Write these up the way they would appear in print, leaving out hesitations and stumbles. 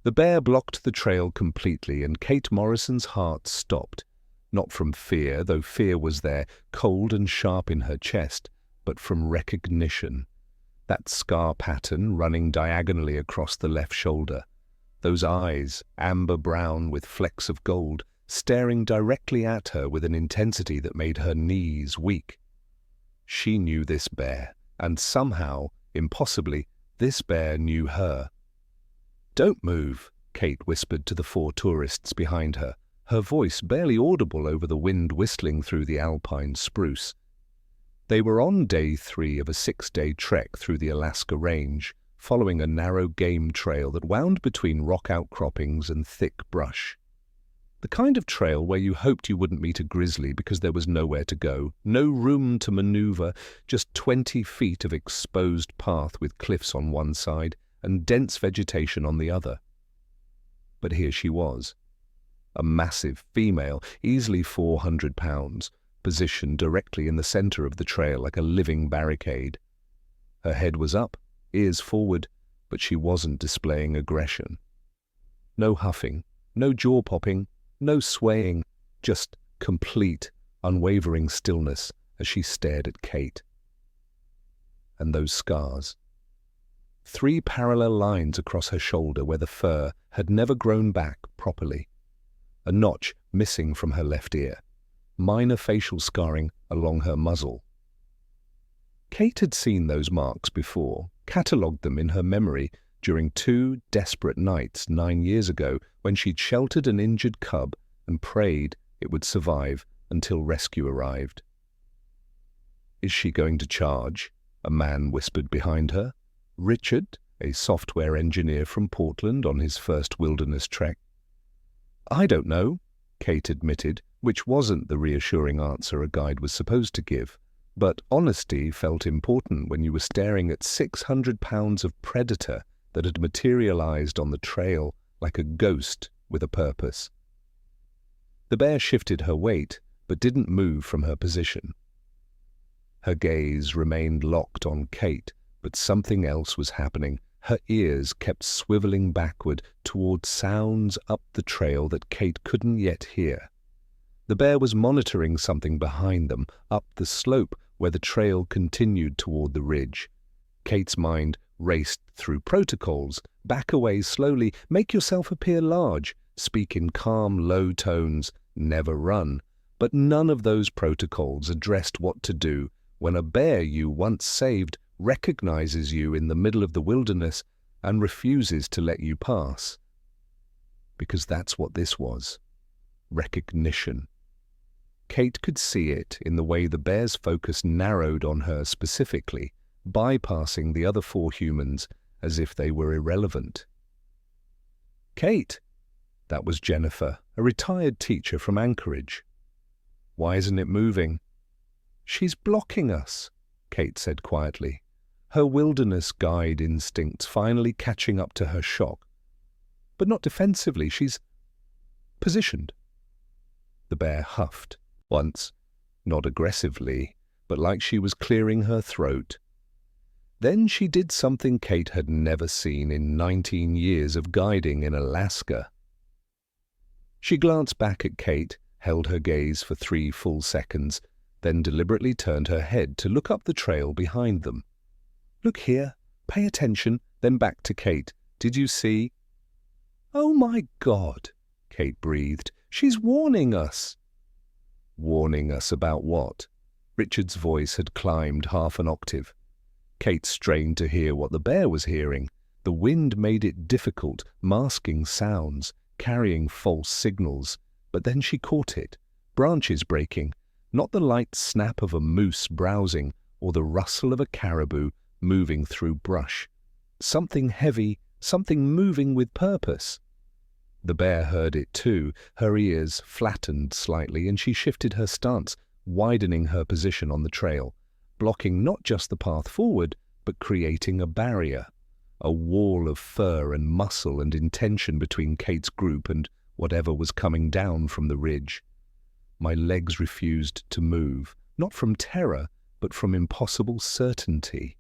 The bear blocked the trail completely, and Kate Morrison's heart stopped. Not from fear, though fear was there, cold and sharp in her chest, but from recognition. That scar pattern running diagonally across the left shoulder. Those eyes, amber-brown with flecks of gold, staring directly at her with an intensity that made her knees weak. She knew this bear, and somehow, impossibly, this bear knew her. "Don't move," Kate whispered to the 4 tourists behind her, her voice barely audible over the wind whistling through the alpine spruce. They were on day 3 of a 6-day trek through the Alaska Range, following a narrow game trail that wound between rock outcroppings and thick brush. The kind of trail where you hoped you wouldn't meet a grizzly because there was nowhere to go, no room to maneuver, just 20 feet of exposed path with cliffs on one side and dense vegetation on the other. But here she was, a massive female, easily 400 pounds, positioned directly in the center of the trail like a living barricade. Her head was up, ears forward, but she wasn't displaying aggression. No huffing, no jaw-popping, no swaying, just complete, unwavering stillness as she stared at Kate. And those scars. 3 parallel lines across her shoulder where the fur had never grown back properly. A notch missing from her left ear. Minor facial scarring along her muzzle. Kate had seen those marks before, catalogued them in her memory during 2 desperate nights 9 years ago when she'd sheltered an injured cub and prayed it would survive until rescue arrived. "Is she going to charge?" a man whispered behind her. Richard, a software engineer from Portland on his first wilderness trek. "I don't know," Kate admitted, which wasn't the reassuring answer a guide was supposed to give. But honesty felt important when you were staring at 600 pounds of predator that had materialized on the trail like a ghost with a purpose. The bear shifted her weight, but didn't move from her position. Her gaze remained locked on Kate, but something else was happening. Her ears kept swiveling backward toward sounds up the trail that Kate couldn't yet hear. The bear was monitoring something behind them, up the slope where the trail continued toward the ridge. Kate's mind raced through protocols. Back away slowly, make yourself appear large, speak in calm, low tones, never run. But none of those protocols addressed what to do when a bear you once saved recognizes you in the middle of the wilderness and refuses to let you pass. Because that's what this was. Recognition. Kate could see it in the way the bear's focus narrowed on her specifically, bypassing the other 4 humans as if they were irrelevant. "Kate!" That was Jennifer, a retired teacher from Anchorage. "Why isn't it moving?" "She's blocking us," Kate said quietly, her wilderness guide instincts finally catching up to her shock. But not defensively, she's positioned. The bear huffed, once, not aggressively, but like she was clearing her throat. Then she did something Kate had never seen in 19 years of guiding in Alaska. She glanced back at Kate, held her gaze for 3 full seconds, then deliberately turned her head to look up the trail behind them. "Look here, pay attention," then back to Kate. "Did you see?" "Oh my God," Kate breathed. "She's warning us." Warning us about what? Richard's voice had climbed half an octave. Kate strained to hear what the bear was hearing. The wind made it difficult, masking sounds, carrying false signals. But then she caught it. Branches breaking, not the light snap of a moose browsing or the rustle of a caribou moving through brush. Something heavy, something moving with purpose. The bear heard it too. Her ears flattened slightly and she shifted her stance, widening her position on the trail, blocking not just the path forward, but creating a barrier, a wall of fur and muscle and intention between Kate's group and whatever was coming down from the ridge. My legs refused to move, not from terror, but from impossible certainty.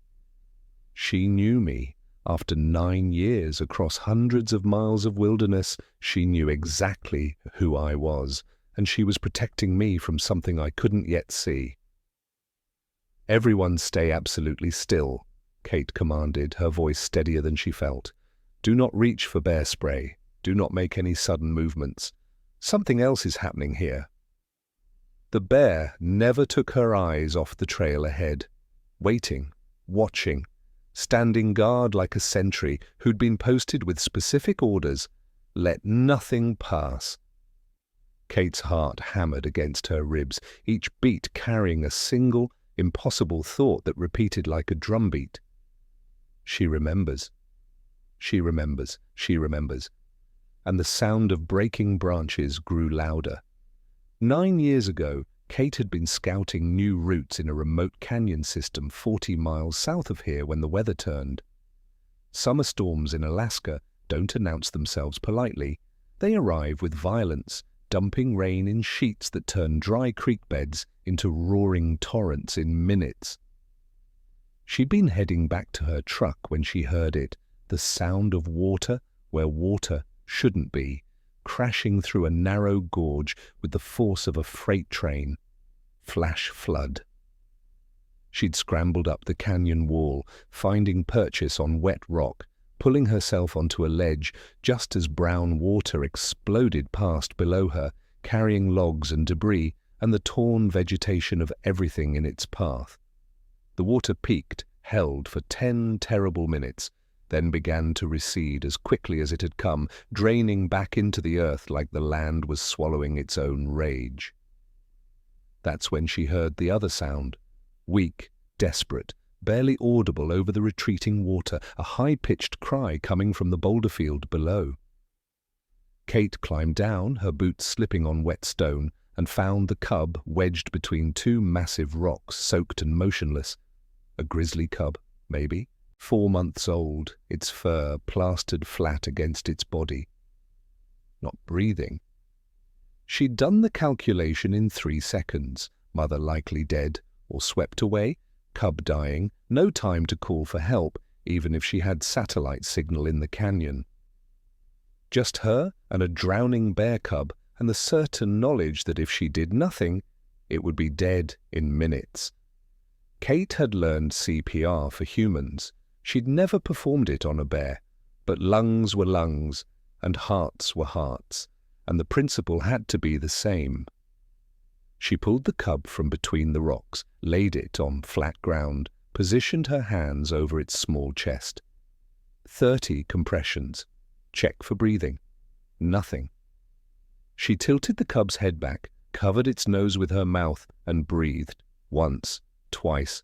She knew me, After 9 years across hundreds of miles of wilderness, she knew exactly who I was, and she was protecting me from something I couldn't yet see. "Everyone stay absolutely still," Kate commanded, her voice steadier than she felt. "Do not reach for bear spray. Do not make any sudden movements. Something else is happening here." The bear never took her eyes off the trail ahead, waiting, watching, standing guard like a sentry who'd been posted with specific orders: let nothing pass. Kate's heart hammered against her ribs, each beat carrying a single, impossible thought that repeated like a drumbeat. She remembers. She remembers. She remembers. And the sound of breaking branches grew louder. 9 years ago, Kate had been scouting new routes in a remote canyon system 40 miles south of here when the weather turned. Summer storms in Alaska don't announce themselves politely. They arrive with violence, dumping rain in sheets that turn dry creek beds into roaring torrents in minutes. She'd been heading back to her truck when she heard it, the sound of water where water shouldn't be, crashing through a narrow gorge with the force of a freight train. Flash flood. She'd scrambled up the canyon wall, finding purchase on wet rock, pulling herself onto a ledge just as brown water exploded past below her, carrying logs and debris and the torn vegetation of everything in its path. The water peaked, held for 10 terrible minutes, then began to recede as quickly as it had come, draining back into the earth like the land was swallowing its own rage. That's when she heard the other sound, weak, desperate, barely audible over the retreating water, a high-pitched cry coming from the boulder field below. Kate climbed down, her boots slipping on wet stone, and found the cub wedged between 2 massive rocks, soaked and motionless. A grizzly cub, maybe, 4 months old, its fur plastered flat against its body. Not breathing. She'd done the calculation in 3 seconds. Mother likely dead, or swept away, cub dying, no time to call for help, even if she had satellite signal in the canyon. Just her and a drowning bear cub, and the certain knowledge that if she did nothing, it would be dead in minutes. Kate had learned CPR for humans. She'd never performed it on a bear, but lungs were lungs, and hearts were hearts, and the principle had to be the same. She pulled the cub from between the rocks, laid it on flat ground, positioned her hands over its small chest. 30 compressions. Check for breathing. Nothing. She tilted the cub's head back, covered its nose with her mouth, and breathed. Once, twice.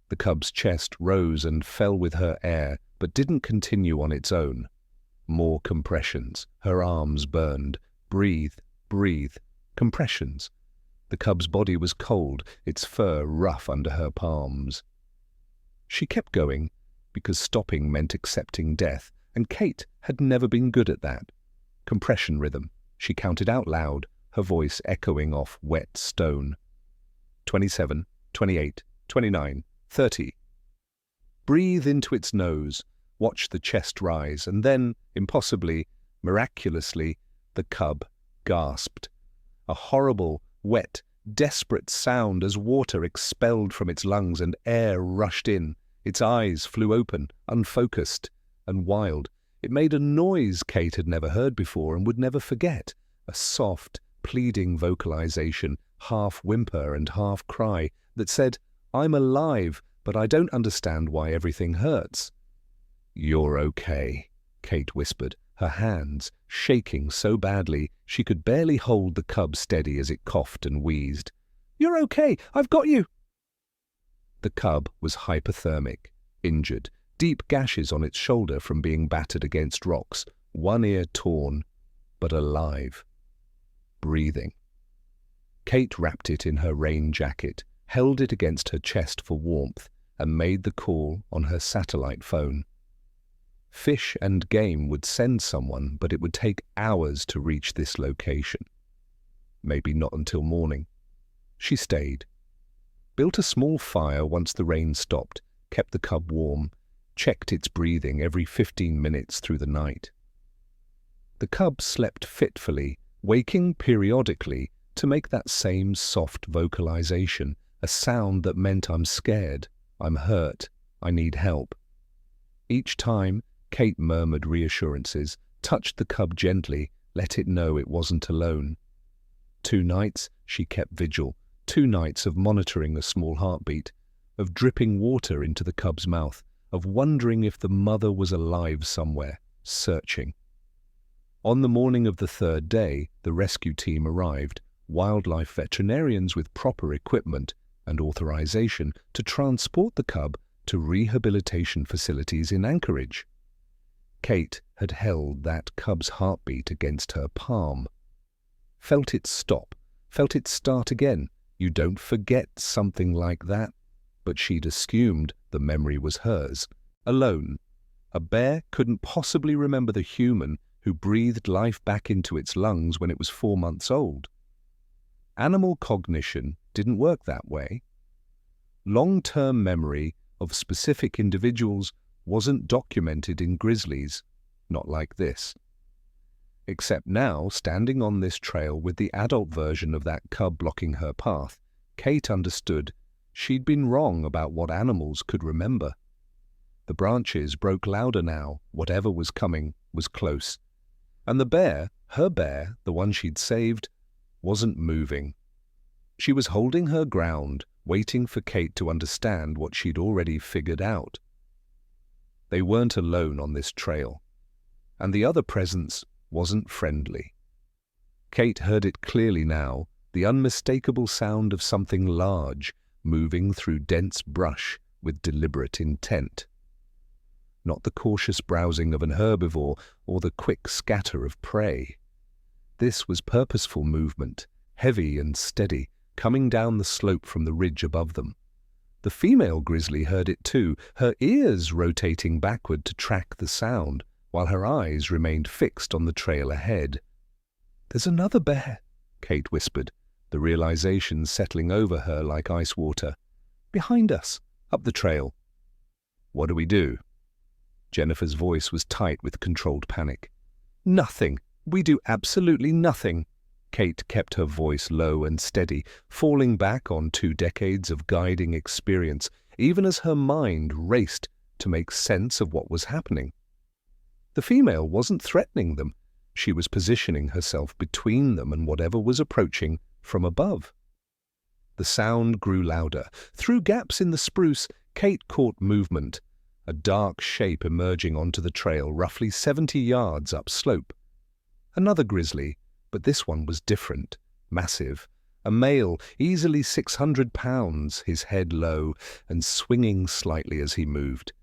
The cub's chest rose and fell with her air, but didn't continue on its own. More compressions. Her arms burned. Breathe, breathe. Compressions. The cub's body was cold, its fur rough under her palms. She kept going, because stopping meant accepting death, and Kate had never been good at that. Compression rhythm. She counted out loud, her voice echoing off wet stone. 27, 28, 29, 30. Breathe into its nose, watch the chest rise, and then, impossibly, miraculously, the cub gasped. A horrible, wet, desperate sound as water expelled from its lungs and air rushed in. Its eyes flew open, unfocused and wild. It made a noise Kate had never heard before and would never forget, a soft, pleading vocalization, half whimper and half cry, that said, "I'm alive, but I don't understand why everything hurts." "You're okay," Kate whispered, her hands shaking so badly she could barely hold the cub steady as it coughed and wheezed. "You're okay, I've got you." The cub was hypothermic, injured, deep gashes on its shoulder from being battered against rocks, one ear torn, but alive. Breathing. Kate wrapped it in her rain jacket, held it against her chest for warmth, and made the call on her satellite phone. Fish and game would send someone, but it would take hours to reach this location. Maybe not until morning. She stayed. Built a small fire once the rain stopped, kept the cub warm, checked its breathing every 15 minutes through the night. The cub slept fitfully, waking periodically to make that same soft vocalization, a sound that meant I'm scared, I'm hurt, I need help. Each time, Kate murmured reassurances, touched the cub gently, let it know it wasn't alone. 2 nights she kept vigil, 2 nights of monitoring a small heartbeat, of dripping water into the cub's mouth, of wondering if the mother was alive somewhere, searching. On the morning of the 3rd day, the rescue team arrived, wildlife veterinarians with proper equipment and authorization to transport the cub to rehabilitation facilities in Anchorage. Kate had held that cub's heartbeat against her palm. Felt it stop, felt it start again. You don't forget something like that. But she'd assumed the memory was hers, alone. A bear couldn't possibly remember the human who breathed life back into its lungs when it was 4 months old. Animal cognition didn't work that way. Long-term memory of specific individuals wasn't documented in Grizzlies, not like this. Except now, standing on this trail with the adult version of that cub blocking her path, Kate understood she'd been wrong about what animals could remember. The branches broke louder now, whatever was coming was close. And the bear, her bear, the one she'd saved, wasn't moving. She was holding her ground, waiting for Kate to understand what she'd already figured out. They weren't alone on this trail, and the other presence wasn't friendly. Kate heard it clearly now, the unmistakable sound of something large moving through dense brush with deliberate intent. Not the cautious browsing of an herbivore or the quick scatter of prey. This was purposeful movement, heavy and steady, coming down the slope from the ridge above them. The female grizzly heard it too, her ears rotating backward to track the sound, while her eyes remained fixed on the trail ahead. "There's another bear," Kate whispered, the realization settling over her like ice water. "Behind us, up the trail." "What do we do?" Jennifer's voice was tight with controlled panic. "Nothing. We do absolutely nothing." Kate kept her voice low and steady, falling back on 2 decades of guiding experience, even as her mind raced to make sense of what was happening. The female wasn't threatening them. She was positioning herself between them and whatever was approaching from above. The sound grew louder. Through gaps in the spruce, Kate caught movement, a dark shape emerging onto the trail roughly 70 yards upslope. Another grizzly, but this one was different, massive. A male, easily 600 pounds, his head low and swinging slightly as he moved.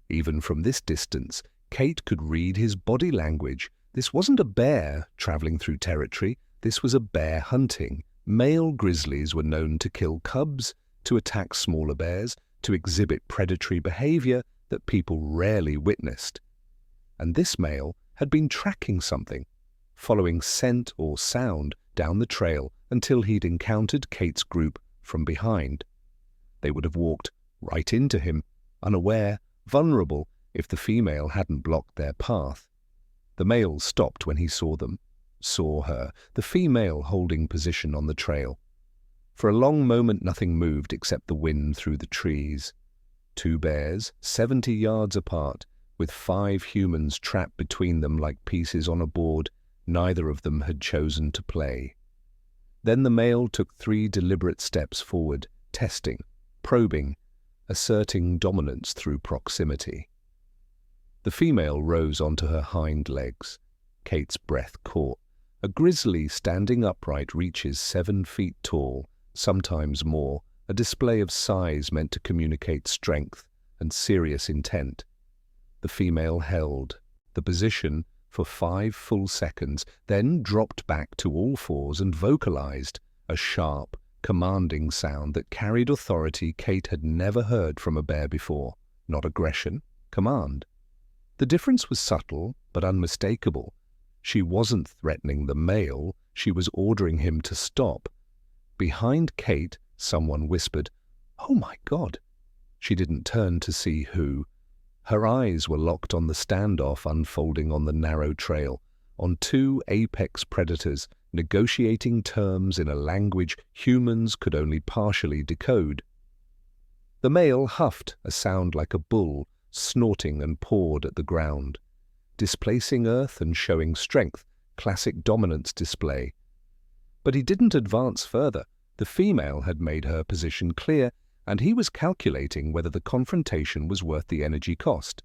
Even from this distance, Kate could read his body language. This wasn't a bear traveling through territory. This was a bear hunting. Male grizzlies were known to kill cubs, to attack smaller bears, to exhibit predatory behavior that people rarely witnessed. And this male had been tracking something, following scent or sound down the trail until he'd encountered Kate's group from behind. They would have walked right into him, unaware, vulnerable, if the female hadn't blocked their path. The male stopped when he saw them, saw her, the female holding position on the trail. For a long moment nothing moved except the wind through the trees. 2 bears, 70 yards apart, with 5 humans trapped between them like pieces on a board. Neither of them had chosen to play. Then the male took 3 deliberate steps forward, testing, probing, asserting dominance through proximity. The female rose onto her hind legs. Kate's breath caught. A grizzly standing upright reaches 7 feet tall, sometimes more, a display of size meant to communicate strength and serious intent. The female held the position for 5 full seconds, then dropped back to all fours and vocalized a sharp, commanding sound that carried authority Kate had never heard from a bear before. Not aggression, command. The difference was subtle but unmistakable. She wasn't threatening the male, she was ordering him to stop. Behind Kate, someone whispered, "Oh my God!" She didn't turn to see who. Her eyes were locked on the standoff unfolding on the narrow trail, on two apex predators negotiating terms in a language humans could only partially decode. The male huffed a sound like a bull, snorting and pawed at the ground, displacing earth and showing strength, classic dominance display. But he didn't advance further. The female had made her position clear, and he was calculating whether the confrontation was worth the energy cost.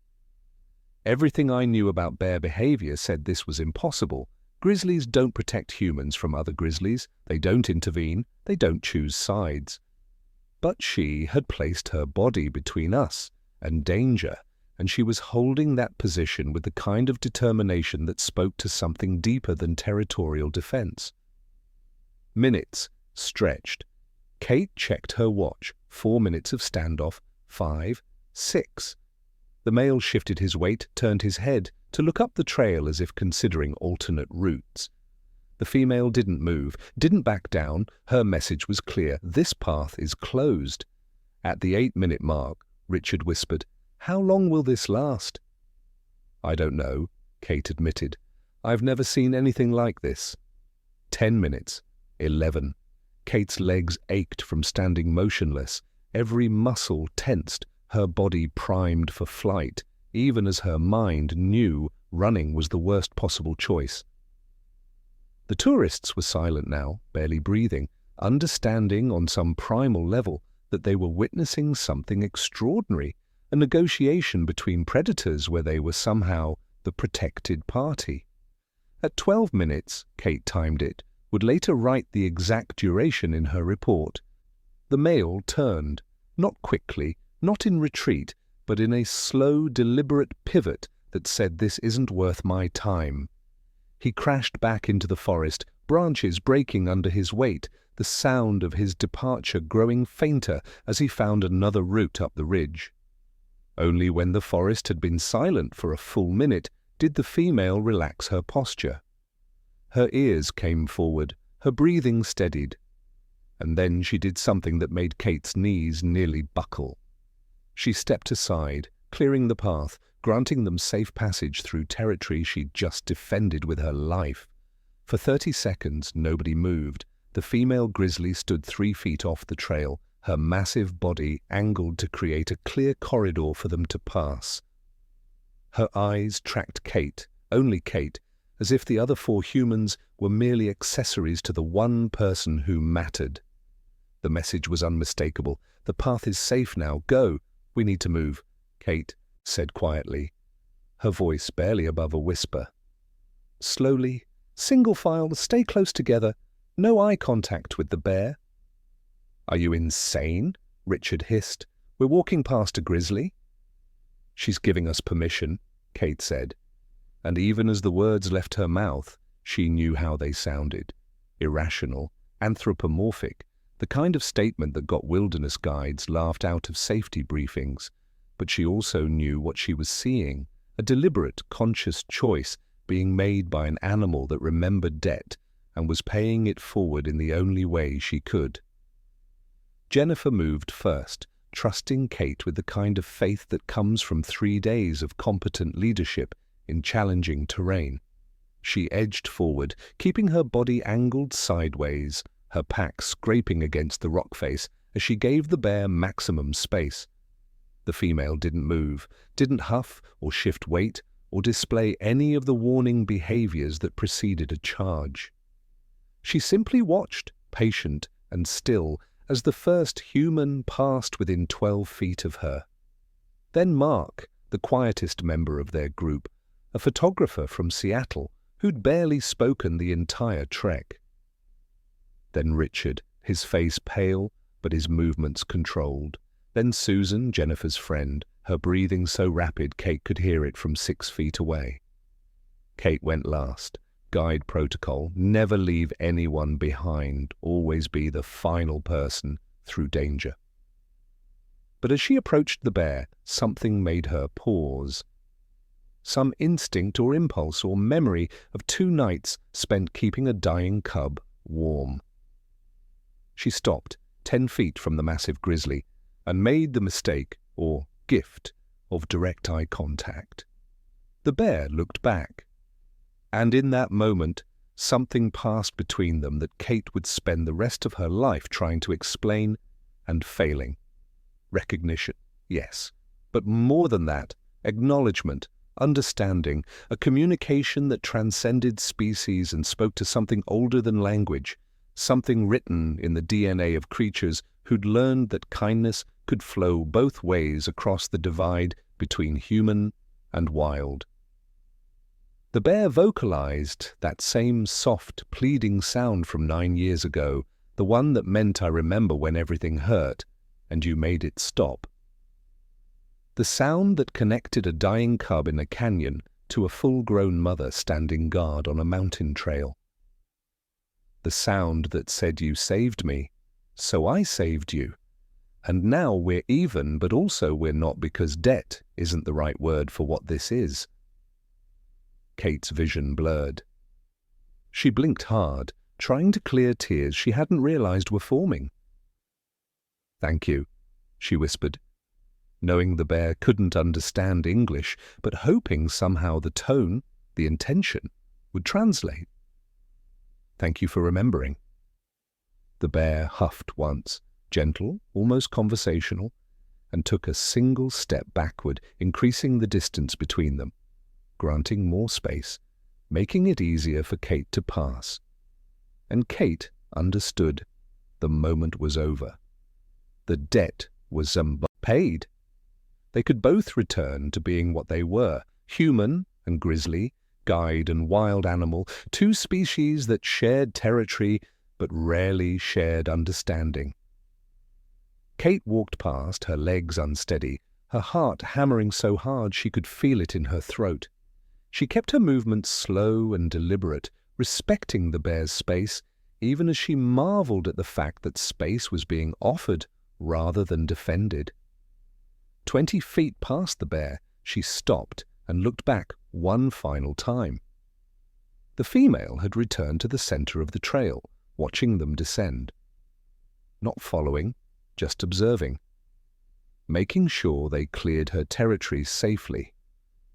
Everything I knew about bear behavior said this was impossible. Grizzlies don't protect humans from other grizzlies. They don't intervene. They don't choose sides. But she had placed her body between us and danger, and she was holding that position with the kind of determination that spoke to something deeper than territorial defense. Minutes stretched. Kate checked her watch. 4 minutes of standoff. 5, 6. The male shifted his weight, turned his head to look up the trail as if considering alternate routes. The female didn't move, didn't back down. Her message was clear. This path is closed. At the 8-minute mark, Richard whispered, "How long will this last?" "I don't know," Kate admitted. "I've never seen anything like this." 10 minutes. 11. Kate's legs ached from standing motionless, every muscle tensed, her body primed for flight, even as her mind knew running was the worst possible choice. The tourists were silent now, barely breathing, understanding on some primal level that they were witnessing something extraordinary, a negotiation between predators where they were somehow the protected party. At 12 minutes, Kate timed it, would later write the exact duration in her report. The male turned, not quickly, not in retreat, but in a slow, deliberate pivot that said, "This isn't worth my time." He crashed back into the forest, branches breaking under his weight, the sound of his departure growing fainter as he found another route up the ridge. Only when the forest had been silent for a full minute did the female relax her posture. Her ears came forward, her breathing steadied. And then she did something that made Kate's knees nearly buckle. She stepped aside, clearing the path, granting them safe passage through territory she'd just defended with her life. For 30 seconds, nobody moved. The female grizzly stood 3 feet off the trail, her massive body angled to create a clear corridor for them to pass. Her eyes tracked Kate, only Kate, as if the other 4 humans were merely accessories to the one person who mattered. The message was unmistakable. "The path is safe now. Go. We need to move," Kate said quietly, her voice barely above a whisper. Slowly, single file, stay close together, no eye contact with the bear. "Are you insane?" Richard hissed. "We're walking past a grizzly." "She's giving us permission," Kate said. And even as the words left her mouth, she knew how they sounded. Irrational, anthropomorphic, the kind of statement that got wilderness guides laughed out of safety briefings. But she also knew what she was seeing, a deliberate, conscious choice being made by an animal that remembered debt and was paying it forward in the only way she could. Jennifer moved first, trusting Kate with the kind of faith that comes from 3 days of competent leadership in challenging terrain. She edged forward, keeping her body angled sideways, her pack scraping against the rock face as she gave the bear maximum space. The female didn't move, didn't huff or shift weight or display any of the warning behaviors that preceded a charge. She simply watched, patient and still, as the first human passed within 12 feet of her. Then Mark, the quietest member of their group, a photographer from Seattle who'd barely spoken the entire trek. Then Richard, his face pale but his movements controlled. Then Susan, Jennifer's friend, her breathing so rapid Kate could hear it from 6 feet away. Kate went last. Guide protocol, never leave anyone behind, always be the final person through danger. But as she approached the bear, something made her pause. Some instinct or impulse or memory of 2 nights spent keeping a dying cub warm. She stopped, 10 feet from the massive grizzly, and made the mistake, or gift, of direct eye contact. The bear looked back, and in that moment, something passed between them that Kate would spend the rest of her life trying to explain and failing. Recognition, yes, but more than that, acknowledgement, understanding, a communication that transcended species and spoke to something older than language, something written in the DNA of creatures who'd learned that kindness could flow both ways across the divide between human and wild. The bear vocalized that same soft, pleading sound from 9 years ago, the one that meant I remember when everything hurt, and you made it stop. The sound that connected a dying cub in a canyon to a full-grown mother standing guard on a mountain trail. The sound that said you saved me, so I saved you. And now we're even, but also we're not, because debt isn't the right word for what this is. Kate's vision blurred. She blinked hard, trying to clear tears she hadn't realized were forming. "Thank you," she whispered, knowing the bear couldn't understand English, but hoping somehow the tone, the intention, would translate. "Thank you for remembering." The bear huffed once, gentle, almost conversational, and took a single step backward, increasing the distance between them, granting more space, making it easier for Kate to pass. And Kate understood. The moment was over. The debt was paid. They could both return to being what they were, human and grizzly, guide and wild animal, two species that shared territory but rarely shared understanding. Kate walked past, her legs unsteady, her heart hammering so hard she could feel it in her throat. She kept her movements slow and deliberate, respecting the bear's space, even as she marveled at the fact that space was being offered rather than defended. 20 feet past the bear, she stopped and looked back one final time. The female had returned to the center of the trail, watching them descend. Not following, just observing, making sure they cleared her territory safely,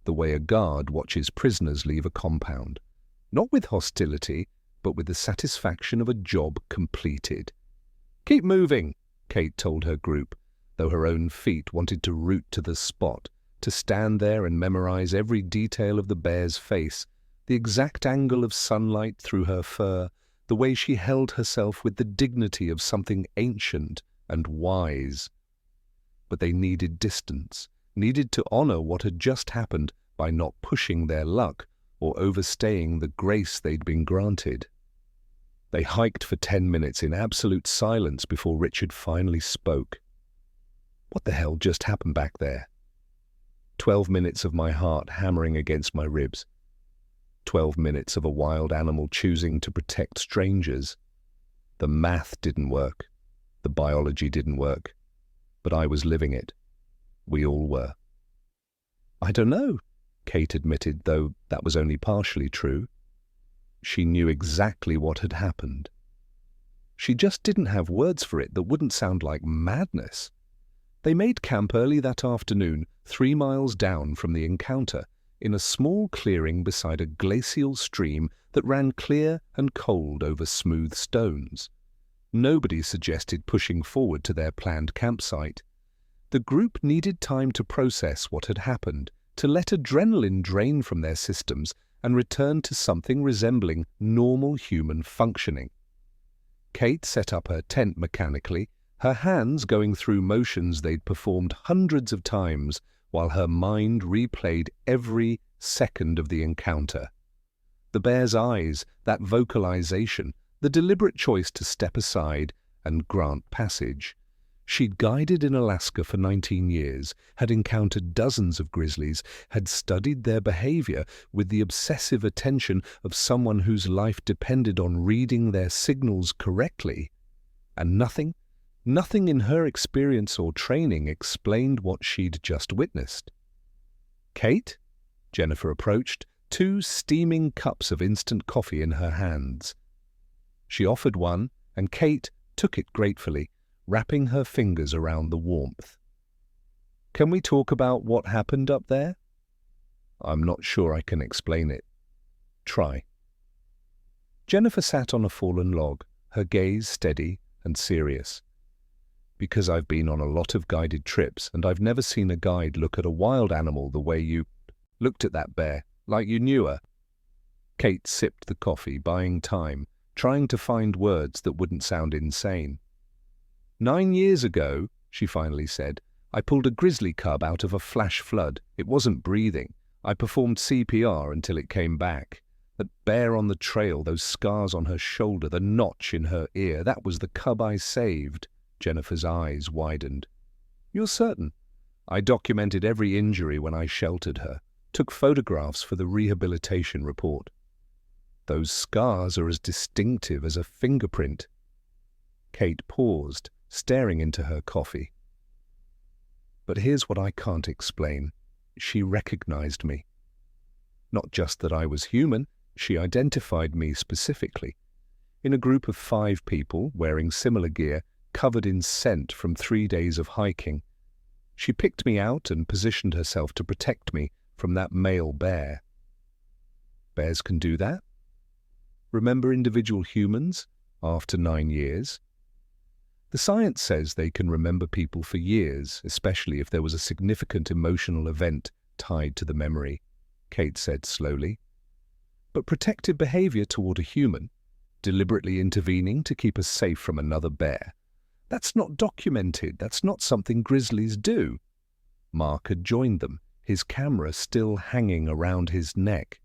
the way a guard watches prisoners leave a compound, not with hostility, but with the satisfaction of a job completed. "Keep moving," Kate told her group, though her own feet wanted to root to the spot, to stand there and memorize every detail of the bear's face, the exact angle of sunlight through her fur, the way she held herself with the dignity of something ancient and wise. But they needed distance, needed to honor what had just happened by not pushing their luck or overstaying the grace they'd been granted. They hiked for 10 minutes in absolute silence before Richard finally spoke. "What the hell just happened back there?" 12 minutes of my heart hammering against my ribs. 12 minutes of a wild animal choosing to protect strangers. The math didn't work. The biology didn't work. But I was living it. We all were. "I don't know," Kate admitted, though that was only partially true. She knew exactly what had happened. She just didn't have words for it that wouldn't sound like madness. They made camp early that afternoon, 3 miles down from the encounter, in a small clearing beside a glacial stream that ran clear and cold over smooth stones. Nobody suggested pushing forward to their planned campsite. The group needed time to process what had happened, to let adrenaline drain from their systems and return to something resembling normal human functioning. Kate set up her tent mechanically, her hands going through motions they'd performed hundreds of times, while her mind replayed every second of the encounter. The bear's eyes, that vocalization, the deliberate choice to step aside and grant passage. She'd guided in Alaska for 19 years, had encountered dozens of grizzlies, had studied their behavior with the obsessive attention of someone whose life depended on reading their signals correctly. And nothing in her experience or training explained what she'd just witnessed. "Kate?" Jennifer approached, 2 steaming cups of instant coffee in her hands. She offered one, and Kate took it gratefully, wrapping her fingers around the warmth. Can we talk about what happened up there? I'm not sure I can explain it. Try. Jennifer sat on a fallen log, her gaze steady and serious. Because I've been on a lot of guided trips, and I've never seen a guide look at a wild animal the way you looked at that bear, like you knew her. Kate sipped the coffee, buying time, trying to find words that wouldn't sound insane. 9 years ago, she finally said, I pulled a grizzly cub out of a flash flood. It wasn't breathing. I performed CPR until it came back. That bear on the trail, those scars on her shoulder, the notch in her ear, that was the cub I saved. Jennifer's eyes widened. You're certain? I documented every injury when I sheltered her, took photographs for the rehabilitation report. Those scars are as distinctive as a fingerprint. Kate paused, staring into her coffee. But here's what I can't explain. She recognized me. Not just that I was human, she identified me specifically. In a group of 5 people wearing similar gear, covered in scent from 3 days of hiking, she picked me out and positioned herself to protect me from that male bear. Bears can do that? Remember individual humans after 9 years? The science says they can remember people for years, especially if there was a significant emotional event tied to the memory, Kate said slowly. But protective behavior toward a human, deliberately intervening to keep us safe from another bear, that's not documented. That's not something grizzlies do. Mark had joined them, his camera still hanging around his neck.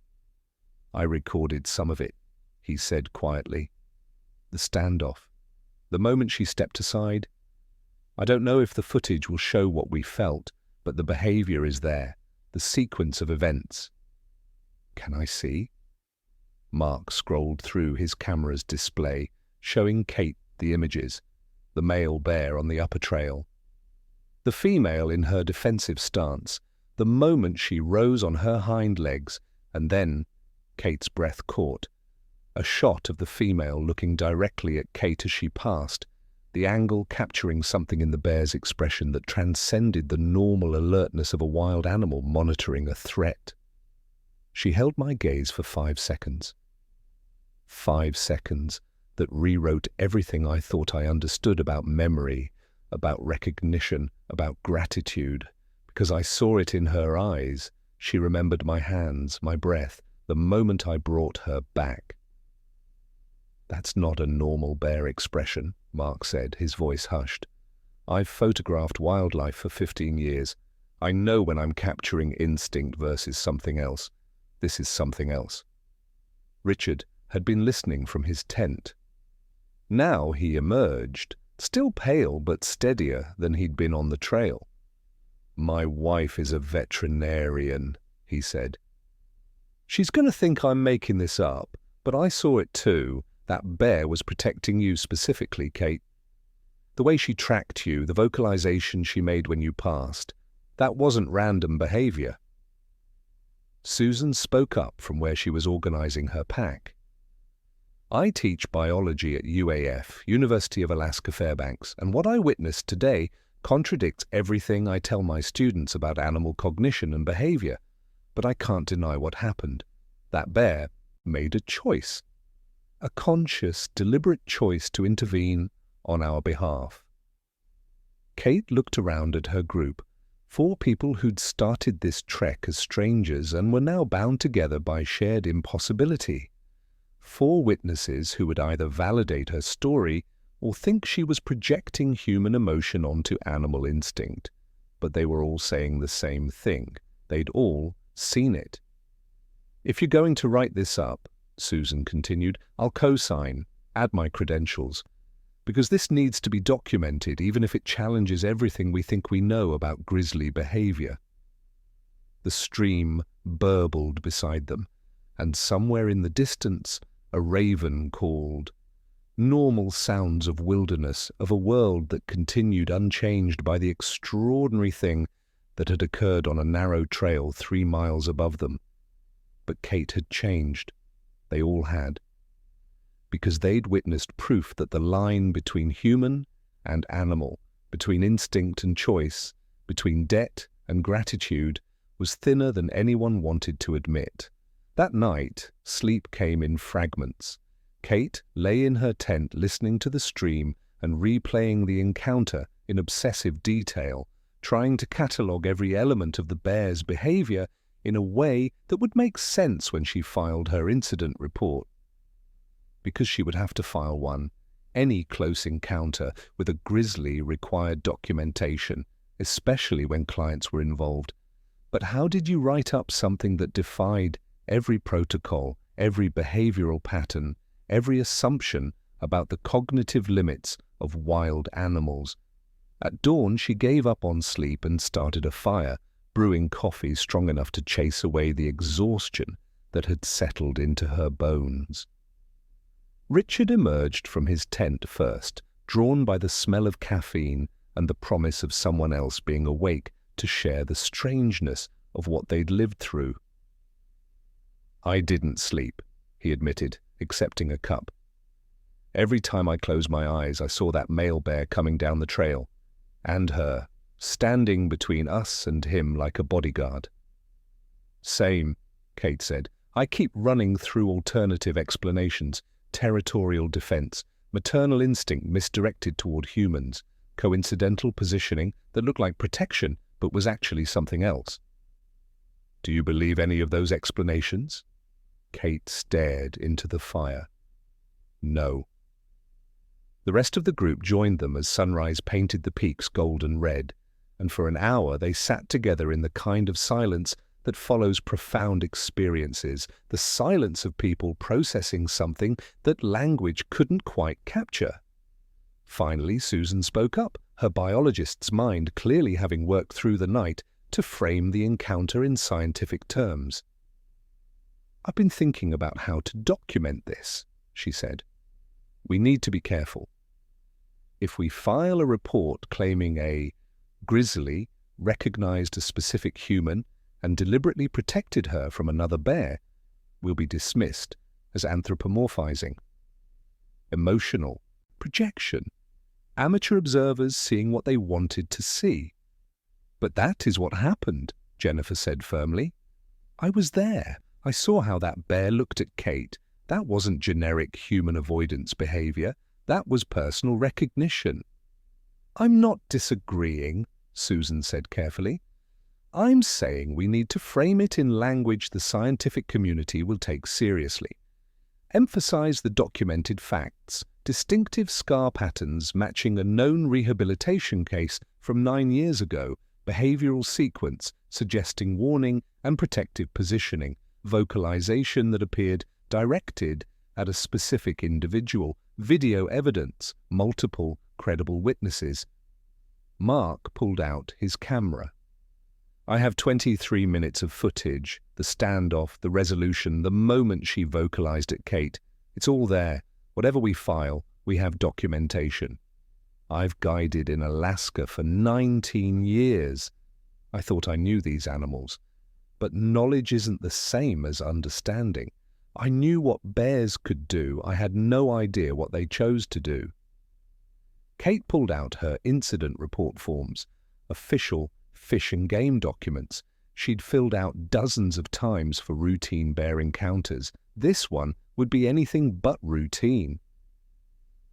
I recorded some of it, he said quietly. The standoff. The moment she stepped aside. I don't know if the footage will show what we felt, but the behavior is there, the sequence of events. Can I see? Mark scrolled through his camera's display, showing Kate the images. The male bear on the upper trail. The female in her defensive stance, the moment she rose on her hind legs, and then Kate's breath caught. A shot of the female looking directly at Kate as she passed, the angle capturing something in the bear's expression that transcended the normal alertness of a wild animal monitoring a threat. She held my gaze for 5 seconds. 5 seconds that rewrote everything I thought I understood about memory, about recognition, about gratitude. Because I saw it in her eyes, she remembered my hands, my breath, the moment I brought her back. That's not a normal bear expression, Mark said, his voice hushed. I've photographed wildlife for 15 years. I know when I'm capturing instinct versus something else. This is something else. Richard had been listening from his tent. Now he emerged, still pale but steadier than he'd been on the trail. My wife is a veterinarian, he said. She's going to think I'm making this up, but I saw it too. That bear was protecting you specifically, Kate. The way she tracked you, the vocalization she made when you passed, that wasn't random behavior. Susan spoke up from where she was organizing her pack. I teach biology at UAF, University of Alaska Fairbanks, and what I witnessed today contradicts everything I tell my students about animal cognition and behavior. But I can't deny what happened. That bear made a choice. A conscious, deliberate choice to intervene on our behalf. Kate looked around at her group, 4 people who'd started this trek as strangers and were now bound together by shared impossibility. 4 witnesses who would either validate her story or think she was projecting human emotion onto animal instinct. But they were all saying the same thing. They'd all seen it. If you're going to write this up, Susan continued, I'll co-sign, add my credentials, because this needs to be documented even if it challenges everything we think we know about grizzly behavior. The stream burbled beside them, and somewhere in the distance a raven called. Normal sounds of wilderness, of a world that continued unchanged by the extraordinary thing that had occurred on a narrow trail 3 miles above them. But Kate had changed. They all had. Because they'd witnessed proof that the line between human and animal, between instinct and choice, between debt and gratitude, was thinner than anyone wanted to admit. That night, sleep came in fragments. Kate lay in her tent listening to the stream and replaying the encounter in obsessive detail, trying to catalogue every element of the bear's behavior in a way that would make sense when she filed her incident report. Because she would have to file one, any close encounter with a grizzly required documentation, especially when clients were involved. But how did you write up something that defied every protocol, every behavioral pattern, every assumption about the cognitive limits of wild animals? At dawn, she gave up on sleep and started a fire, brewing coffee strong enough to chase away the exhaustion that had settled into her bones. Richard emerged from his tent first, drawn by the smell of caffeine and the promise of someone else being awake to share the strangeness of what they'd lived through. "I didn't sleep," he admitted, accepting a cup. "Every time I closed my eyes, I saw that male bear coming down the trail, and her, standing between us and him like a bodyguard." "Same," Kate said. "I keep running through alternative explanations, territorial defense, maternal instinct misdirected toward humans, coincidental positioning that looked like protection but was actually something else." "Do you believe any of those explanations?" Kate stared into the fire. "No." The rest of the group joined them as sunrise painted the peaks golden red, and for an hour they sat together in the kind of silence that follows profound experiences, the silence of people processing something that language couldn't quite capture. Finally, Susan spoke up, her biologist's mind clearly having worked through the night to frame the encounter in scientific terms. "I've been thinking about how to document this," she said. "We need to be careful. If we file a report claiming a grizzly recognized a specific human and deliberately protected her from another bear, we'll be dismissed as anthropomorphizing. Emotional, projection, amateur observers seeing what they wanted to see." "But that is what happened," Jennifer said firmly. "I was there. I saw how that bear looked at Kate. That wasn't generic human avoidance behavior. That was personal recognition." "I'm not disagreeing," Susan said carefully. "I'm saying we need to frame it in language the scientific community will take seriously. Emphasize the documented facts, distinctive scar patterns matching a known rehabilitation case from 9 years ago, behavioral sequence suggesting warning and protective positioning, vocalization that appeared directed at a specific individual, video evidence, multiple credible witnesses." Mark pulled out his camera. "I have 23 minutes of footage, the standoff, the resolution, the moment she vocalized at Kate. It's all there. Whatever we file, we have documentation. I've guided in Alaska for 19 years. I thought I knew these animals. But knowledge isn't the same as understanding. I knew what bears could do. I had no idea what they chose to do." Kate pulled out her incident report forms, official fish and game documents she'd filled out dozens of times for routine bear encounters. This one would be anything but routine.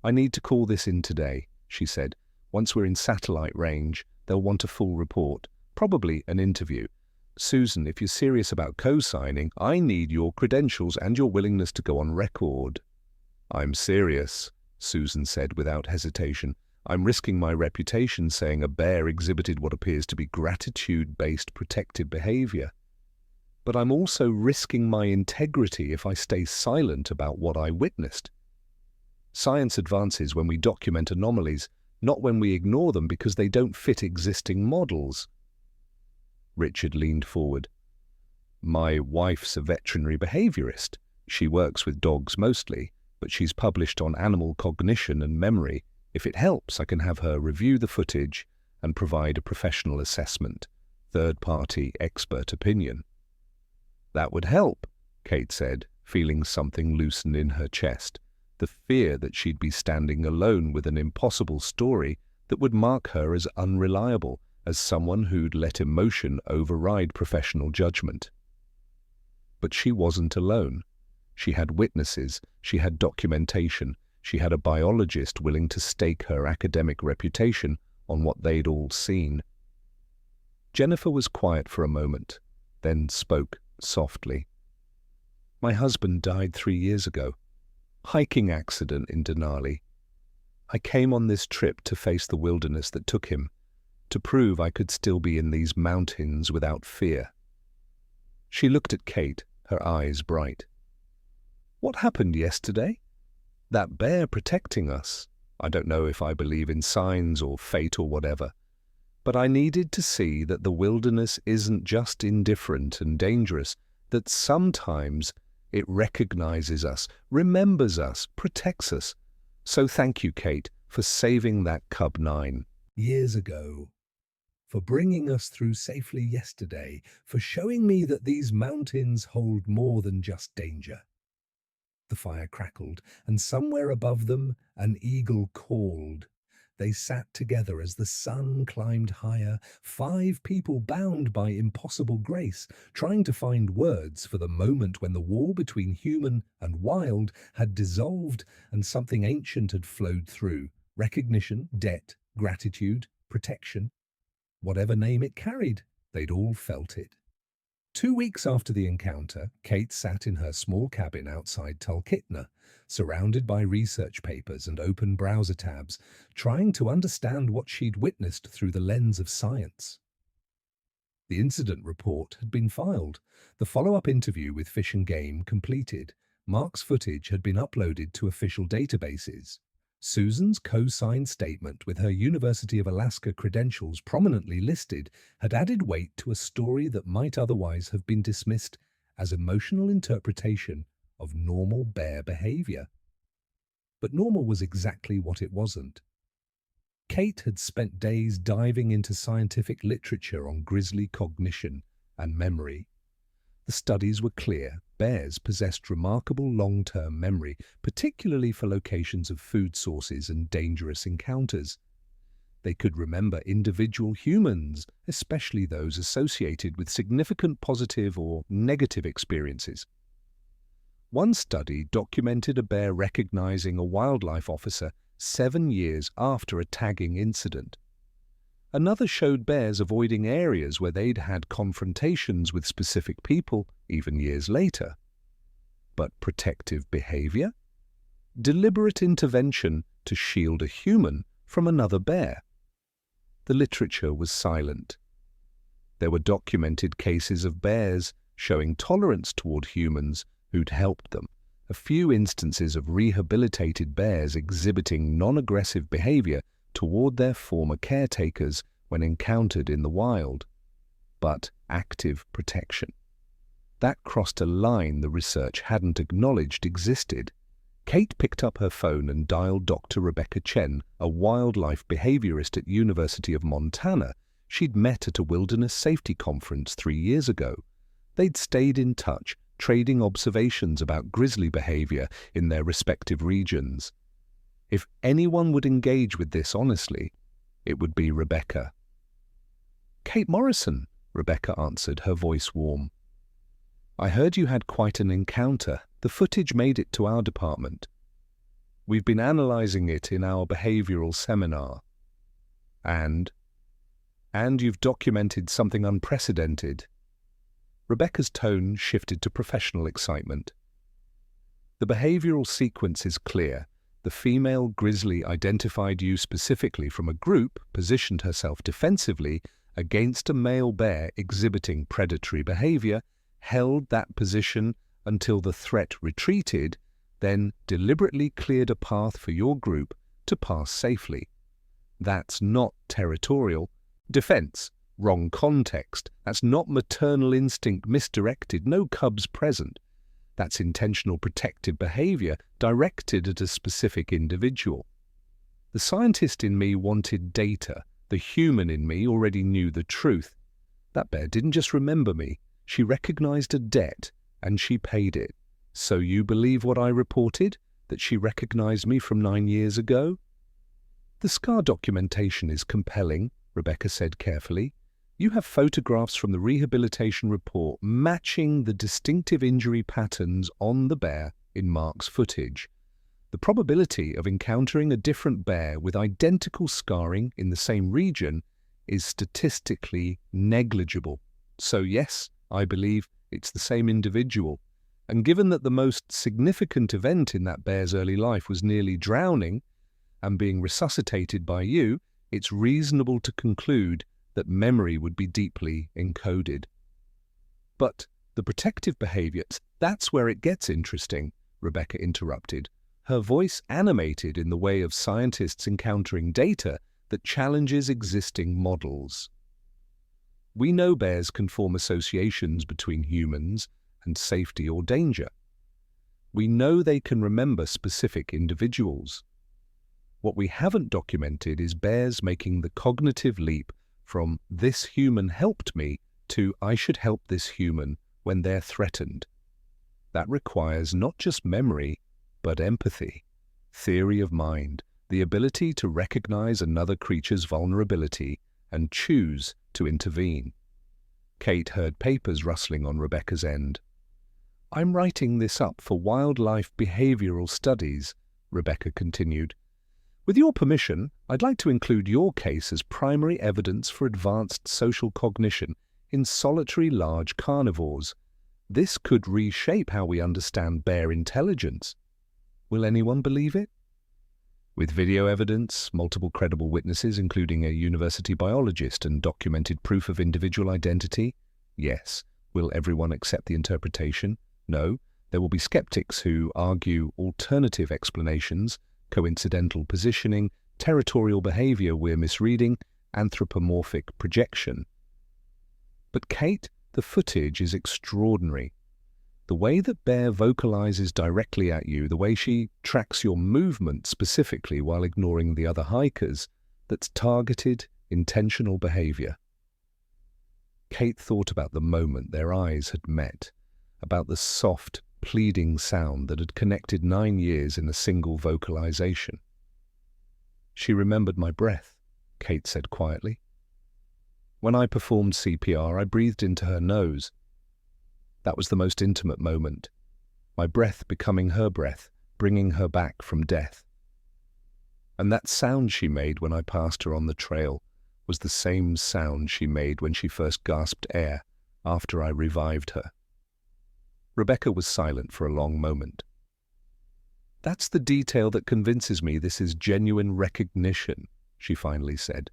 "I need to call this in today," she said. "Once we're in satellite range, they'll want a full report, probably an interview. Susan, if you're serious about co-signing, I need your credentials and your willingness to go on record." "I'm serious," Susan said without hesitation. "I'm risking my reputation saying a bear exhibited what appears to be gratitude-based protective behavior. But I'm also risking my integrity if I stay silent about what I witnessed. Science advances when we document anomalies, not when we ignore them because they don't fit existing models." Richard leaned forward. "My wife's a veterinary behaviorist. She works with dogs mostly, but she's published on animal cognition and memory. If it helps, I can have her review the footage and provide a professional assessment, third-party expert opinion." "That would help," Kate said, feeling something loosen in her chest, the fear that she'd be standing alone with an impossible story that would mark her as unreliable as someone who'd let emotion override professional judgment. But she wasn't alone. She had witnesses, she had documentation, she had a biologist willing to stake her academic reputation on what they'd all seen. Jennifer was quiet for a moment, then spoke softly. "My husband died 3 years ago. Hiking accident in Denali. I came on this trip to face the wilderness that took him, to prove I could still be in these mountains without fear." She looked at Kate, her eyes bright. "What happened yesterday? That bear protecting us. I don't know if I believe in signs or fate or whatever, but I needed to see that the wilderness isn't just indifferent and dangerous, that sometimes it recognizes us, remembers us, protects us. So thank you, Kate, for saving that cub 9 years ago, for bringing us through safely yesterday, for showing me that these mountains hold more than just danger." The fire crackled, and somewhere above them an eagle called. They sat together as the sun climbed higher, 5 people bound by impossible grace, trying to find words for the moment when the wall between human and wild had dissolved and something ancient had flowed through. Recognition, debt, gratitude, protection. Whatever name it carried, they'd all felt it. 2 weeks after the encounter, Kate sat in her small cabin outside Talkeetna, surrounded by research papers and open browser tabs, trying to understand what she'd witnessed through the lens of science. The incident report had been filed, the follow-up interview with Fish and Game completed, Mark's footage had been uploaded to official databases. Susan's co-signed statement with her University of Alaska credentials prominently listed had added weight to a story that might otherwise have been dismissed as emotional interpretation of normal bear behavior. But normal was exactly what it wasn't. Kate had spent days diving into scientific literature on grizzly cognition and memory. The studies were clear. Bears possessed remarkable long-term memory, particularly for locations of food sources and dangerous encounters. They could remember individual humans, especially those associated with significant positive or negative experiences. One study documented a bear recognizing a wildlife officer 7 years after a tagging incident. Another showed bears avoiding areas where they'd had confrontations with specific people, even years later. But protective behavior? Deliberate intervention to shield a human from another bear. The literature was silent. There were documented cases of bears showing tolerance toward humans who'd helped them, a few instances of rehabilitated bears exhibiting non-aggressive behavior toward their former caretakers when encountered in the wild. But active protection. That crossed a line the research hadn't acknowledged existed. Kate picked up her phone and dialed Dr. Rebecca Chen, a wildlife behaviorist at University of Montana. She'd met at a wilderness safety conference 3 years ago. They'd stayed in touch, trading observations about grizzly behavior in their respective regions. If anyone would engage with this honestly, it would be Rebecca. "Kate Morrison," Rebecca answered, her voice warm. "I heard you had quite an encounter. The footage made it to our department. We've been analyzing it in our behavioral seminar. And you've documented something unprecedented." Rebecca's tone shifted to professional excitement. "The behavioral sequence is clear. The female grizzly identified you specifically from a group, positioned herself defensively against a male bear exhibiting predatory behavior, held that position until the threat retreated, then deliberately cleared a path for your group to pass safely. That's not territorial defense. Wrong context. That's not maternal instinct misdirected. No cubs present. That's intentional protective behavior directed at a specific individual. The scientist in me wanted data. The human in me already knew the truth. That bear didn't just remember me. She recognized a debt, and she paid it. So you believe what I reported? That she recognized me from 9 years ago?" "The scar documentation is compelling," Rebecca said carefully. You have photographs from the rehabilitation report matching the distinctive injury patterns on the bear in Mark's footage. The probability of encountering a different bear with identical scarring in the same region is statistically negligible. So yes, I believe it's the same individual. And given that the most significant event in that bear's early life was nearly drowning and being resuscitated by you, it's reasonable to conclude that memory would be deeply encoded. But the protective behavior, that's where it gets interesting, Rebecca interrupted, her voice animated in the way of scientists encountering data that challenges existing models. We know bears can form associations between humans and safety or danger. We know they can remember specific individuals. What we haven't documented is bears making the cognitive leap from "this human helped me" to "I should help this human" when they're threatened. That requires not just memory, but empathy, theory of mind, the ability to recognize another creature's vulnerability and choose to intervene. Kate heard papers rustling on Rebecca's end. "I'm writing this up for wildlife behavioral studies," Rebecca continued. "With your permission, I'd like to include your case as primary evidence for advanced social cognition in solitary large carnivores. This could reshape how we understand bear intelligence. Will anyone believe it?" With video evidence, multiple credible witnesses, including a university biologist, and documented proof of individual identity? Yes. Will everyone accept the interpretation? No. There will be skeptics who argue alternative explanations, coincidental positioning, territorial behavior we're misreading, anthropomorphic projection. But Kate, the footage is extraordinary. The way that bear vocalizes directly at you, the way she tracks your movement specifically while ignoring the other hikers, that's targeted, intentional behavior. Kate thought about the moment their eyes had met, about the soft, pleading sound that had connected 9 years in a single vocalization. "She remembered my breath," Kate said quietly. "When I performed CPR, I breathed into her nose. That was the most intimate moment. My breath becoming her breath, bringing her back from death. And that sound she made when I passed her on the trail was the same sound she made when she first gasped air after I revived her." Rebecca was silent for a long moment. "That's the detail that convinces me this is genuine recognition," she finally said.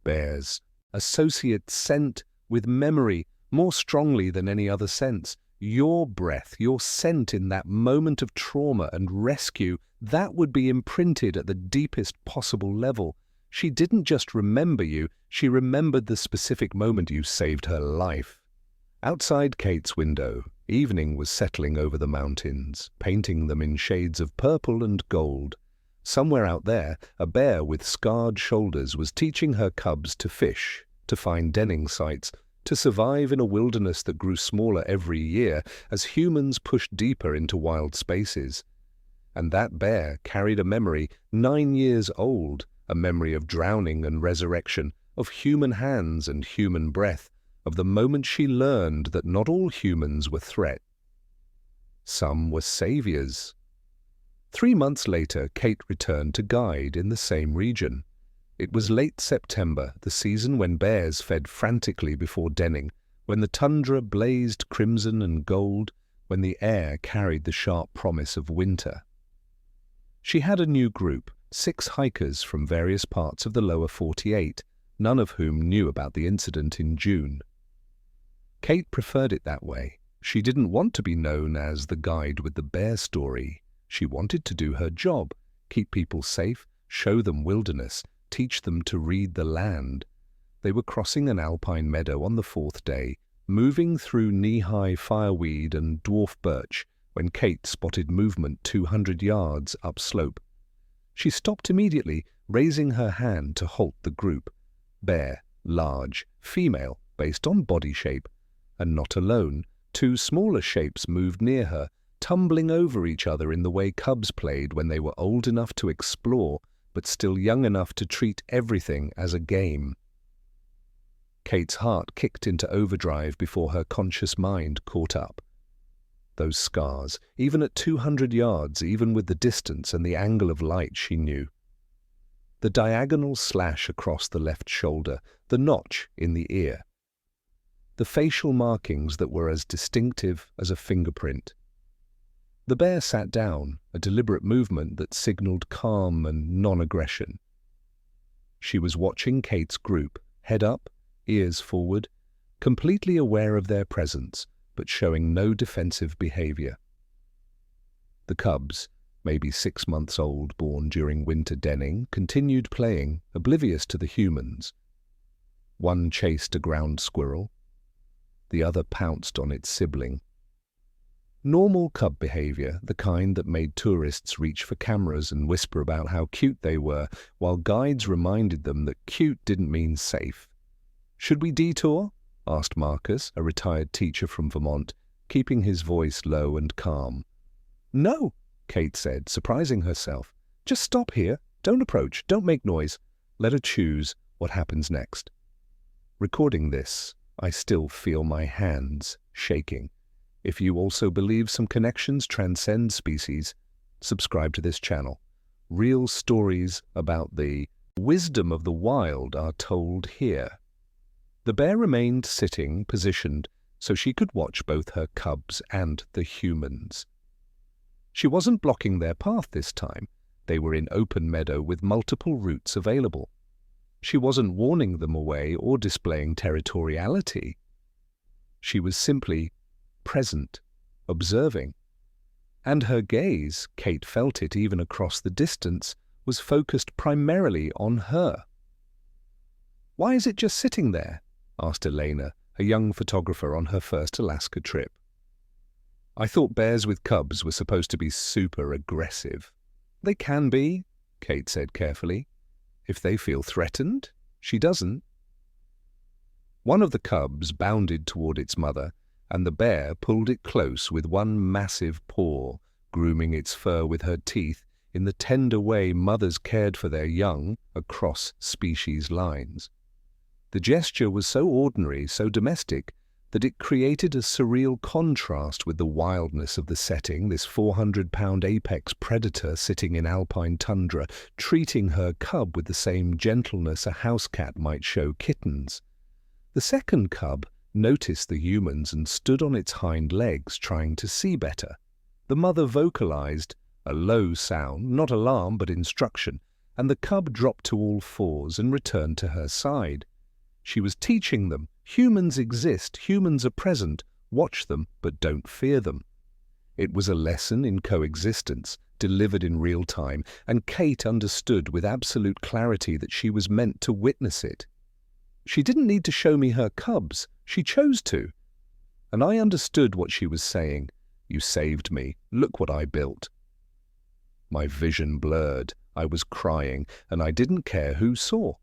"Bears associate scent with memory more strongly than any other sense. Your breath, your scent in that moment of trauma and rescue, that would be imprinted at the deepest possible level. She didn't just remember you, she remembered the specific moment you saved her life." Outside Kate's window, evening was settling over the mountains, painting them in shades of purple and gold. Somewhere out there, a bear with scarred shoulders was teaching her cubs to fish, to find denning sites, to survive in a wilderness that grew smaller every year as humans pushed deeper into wild spaces. And that bear carried a memory 9 years old, a memory of drowning and resurrection, of human hands and human breath, of the moment she learned that not all humans were threat. Some were saviors. 3 months later, Kate returned to guide in the same region. It was late September, the season when bears fed frantically before denning, when the tundra blazed crimson and gold, when the air carried the sharp promise of winter. She had a new group, 6 hikers from various parts of the lower 48, none of whom knew about the incident in June. Kate preferred it that way. She didn't want to be known as the guide with the bear story. She wanted to do her job, keep people safe, show them wilderness, teach them to read the land. They were crossing an alpine meadow on the 4th day, moving through knee-high fireweed and dwarf birch, when Kate spotted movement 200 yards upslope. She stopped immediately, raising her hand to halt the group. Bear, large, female, based on body shape. And not alone, 2 smaller shapes moved near her, tumbling over each other in the way cubs played when they were old enough to explore, but still young enough to treat everything as a game. Kate's heart kicked into overdrive before her conscious mind caught up. Those scars, even at 200 yards, even with the distance and the angle of light she knew. The diagonal slash across the left shoulder, the notch in the ear. The facial markings that were as distinctive as a fingerprint. The bear sat down, a deliberate movement that signaled calm and non-aggression. She was watching Kate's group, head up, ears forward, completely aware of their presence, but showing no defensive behavior. The cubs, maybe 6 months old, born during winter denning, continued playing, oblivious to the humans. One chased a ground squirrel. The other pounced on its sibling. Normal cub behavior, the kind that made tourists reach for cameras and whisper about how cute they were, while guides reminded them that cute didn't mean safe. "Should we detour?" asked Marcus, a retired teacher from Vermont, keeping his voice low and calm. "No," Kate said, surprising herself. "Just stop here. Don't approach. Don't make noise. Let her choose what happens next." Recording this, I still feel my hands shaking. If you also believe some connections transcend species, subscribe to this channel. Real stories about the wisdom of the wild are told here. The bear remained sitting, positioned, so she could watch both her cubs and the humans. She wasn't blocking their path this time. They were in open meadow with multiple routes available. She wasn't warning them away or displaying territoriality. She was simply present, observing. And her gaze, Kate felt it even across the distance, was focused primarily on her. "Why is it just sitting there?" asked Elena, a young photographer on her first Alaska trip. "I thought bears with cubs were supposed to be super aggressive." "They can be," Kate said carefully. "If they feel threatened, she doesn't." One of the cubs bounded toward its mother, and the bear pulled it close with one massive paw, grooming its fur with her teeth in the tender way mothers cared for their young across species lines. The gesture was so ordinary, so domestic, that it created a surreal contrast with the wildness of the setting, this 400-pound apex predator sitting in alpine tundra, treating her cub with the same gentleness a house cat might show kittens. The second cub noticed the humans and stood on its hind legs, trying to see better. The mother vocalized, a low sound, not alarm but instruction, and the cub dropped to all fours and returned to her side. She was teaching them, humans exist, humans are present, watch them, but don't fear them. It was a lesson in coexistence, delivered in real time, and Kate understood with absolute clarity that she was meant to witness it. She didn't need to show me her cubs, she chose to. And I understood what she was saying. "You saved me, look what I built." My vision blurred, I was crying, and I didn't care who saw.